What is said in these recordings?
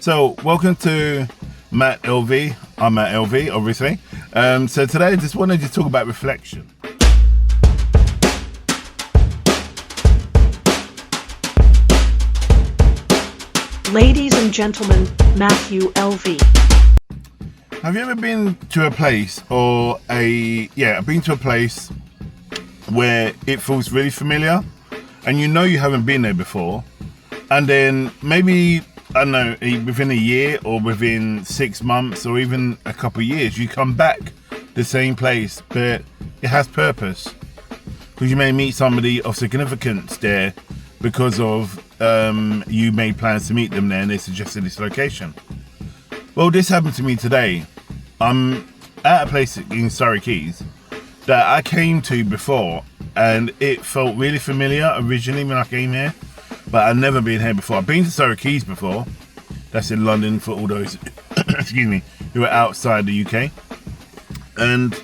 So, welcome to Matt LV. I'm Matt LV, obviously. So today I just wanted to talk about reflection. Ladies and gentlemen, Matthew LV. Have you ever been to a place I've been to a place where it feels really familiar and you know you haven't been there before, and then maybe, I don't know, within a year or within 6 months or even a couple of years, you come back the same place, but it has purpose. Because you may meet somebody of significance there because of you made plans to meet them there and they suggested this location. Well, this happened to me today. I'm at a place in Surrey Quays that I came to before, and it felt really familiar originally when I came here, but I've never been here before. I've been to Surrey Quays before. That's in London for all those excuse me, who are outside the UK. And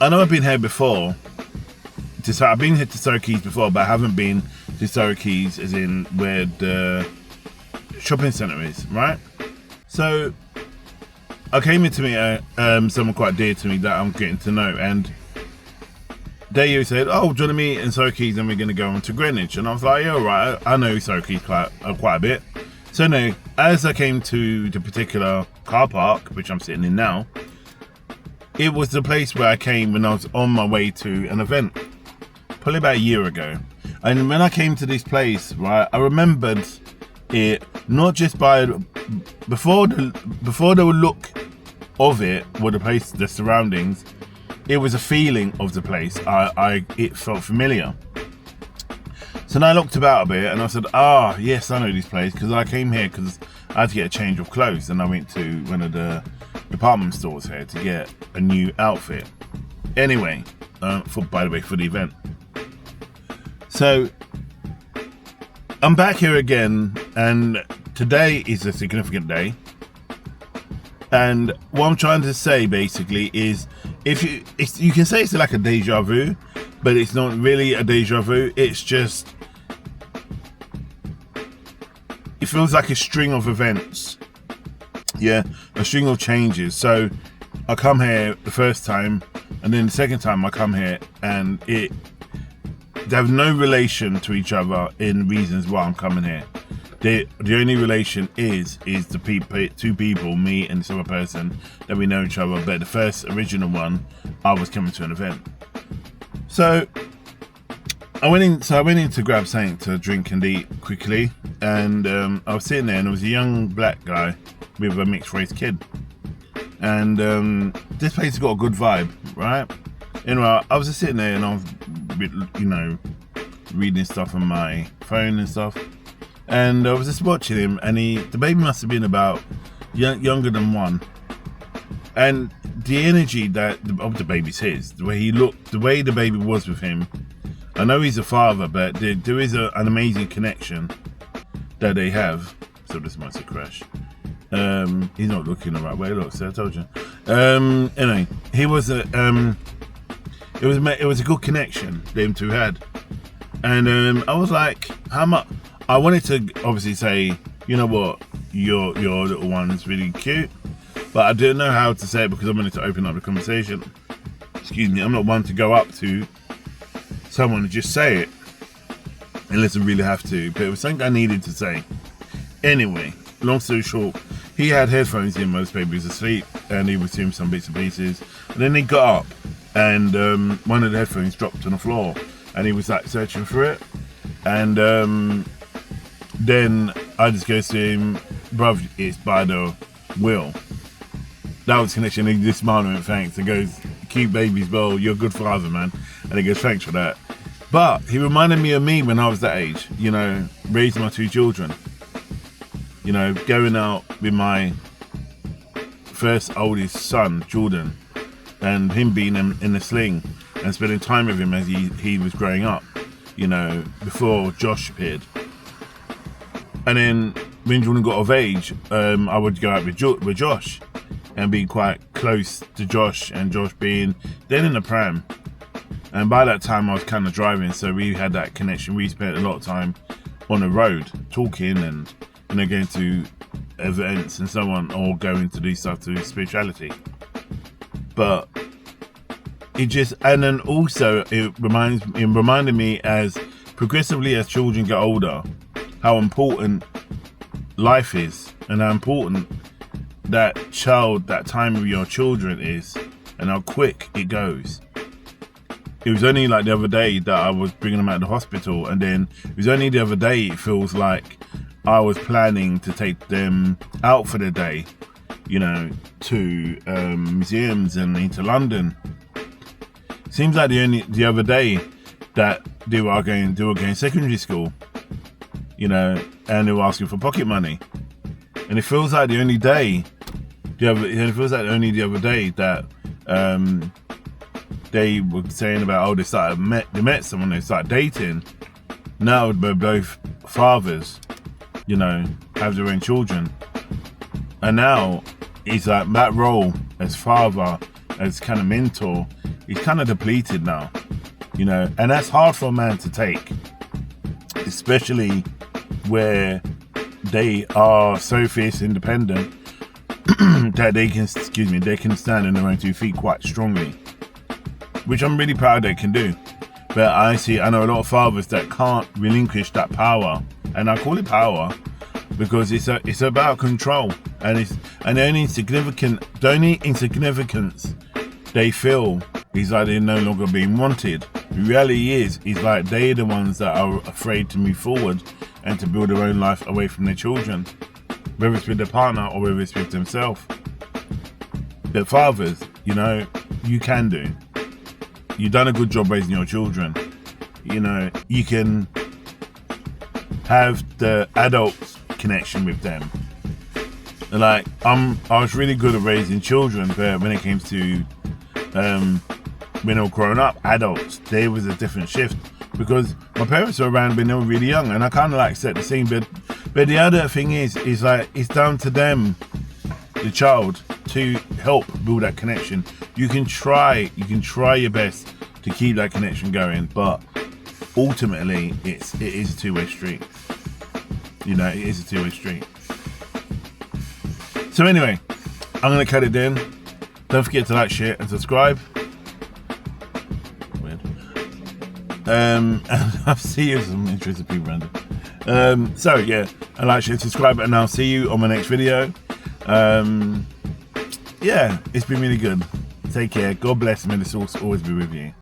I know I've been here before. I've been here to Surrey Quays before, but I haven't been to Surrey Quays as in where the shopping centre is, right? So I came in to meet someone quite dear to me that I'm getting to know, and they said, "Oh, do you want to meet in Surrey Quays and we're going to go on to Greenwich?" And I was like, "Yeah, all right, I know Surrey Quays quite a bit." So no, as I came to the particular car park, which I'm sitting in now, it was the place where I came when I was on my way to an event, probably about a year ago. And when I came to this place, right, I remembered it not just by before the look of it, or the place, the surroundings. It was a feeling of the place. It felt familiar. So then I looked about a bit and I said, yes, I know this place, because I came here because I had to get a change of clothes, and I went to one of the department stores here to get a new outfit. Anyway, by the way, for the event. So I'm back here again, and today is a significant day. And what I'm trying to say basically is, you can say it's like a deja vu, but it's not really a deja vu. It's just, it feels like a string of events. Yeah, a string of changes. So I come here the first time, and then the second time I come here, and they have no relation to each other in reasons why I'm coming here. The only relation is the two people, me and this other person, that we know each other. But the first original one, I was coming to an event. So I went in to grab something to drink and eat quickly, and I was sitting there, and there was a young black guy with a mixed race kid, and this place has got a good vibe, right? Anyway, I was just sitting there, and I was, reading stuff on my phone and stuff. And I was just watching him, and the baby must have been about younger than 1. And the energy of the baby's his, the way he looked, the way the baby was with him. I know he's a father, but there is an amazing connection that they have. So this must have crashed. He's not looking the right way. Look, so I told you. Anyway, it was a good connection them two had, and I was like, how much? I wanted to obviously say, you know what, your little one is really cute, but I didn't know how to say it because I wanted to open up the conversation. Excuse me, I'm not one to go up to someone and just say it unless I really have to, but it was something I needed to say. Anyway, long story short, he had headphones in, most baby was asleep, and he was doing some bits and pieces, and then he got up, and one of the headphones dropped on the floor, and he was like searching for it, and then I just goes to him, bruv, it's by the wheel. That was connection. He just smiled and went, thanks. He goes, cute babies, well, you're a good father, man. And he goes, thanks for that. But he reminded me of me when I was that age, raising my 2 children. Going out with my first oldest son, Jordan, and him being in the sling and spending time with him as he was growing up, before Josh appeared. And then when Jordan got of age, I would go out with Josh and be quite close to Josh, and Josh being then in the pram. And by that time I was kind of driving, so we had that connection. We spent a lot of time on the road talking and going to events and so on, or going to do stuff to spirituality. But it just, and then also it reminded me as progressively as children get older, how important life is and how important that time with your children is, and how quick it goes. It was only like the other day that I was bringing them out of the hospital, and then it was only the other day it feels like I was planning to take them out for the day, to museums and into London. Seems like the other day that they were going secondary school, and they were asking for pocket money, and it feels like the other day that they were saying about they met someone, they started dating. Now they're both fathers, have their own children, and now it's like that role as father, as kind of mentor, is kind of depleted now, and that's hard for a man to take, especially where they are so fierce independent that they can stand on their own 2 feet quite strongly, which I'm really proud they can do. But I know a lot of fathers that can't relinquish that power, and I call it power because it's about control, and the only insignificance they feel is like they're no longer being wanted. The reality is like they're the ones that are afraid to move forward and to build their own life away from their children, whether it's with their partner or whether it's with themselves. But fathers, you can do. You've done a good job raising your children. You can have the adult connection with them. Like I was really good at raising children, but when it came to when they were growing up, adults, there was a different shift because my parents were around when they were really young, and I kind of like set the scene. But the other thing is like it's down to them, the child, to help build that connection. You can try your best to keep that connection going, but ultimately it is a two-way street. It is a two-way street. So anyway, I'm gonna cut it down. Don't forget to like, share, and subscribe. Weird. And I'll see you. Some interesting people around it. So yeah, I like, share, subscribe, and I'll see you on my next video. Yeah, it's been really good. Take care. God bless, and may the source always be with you.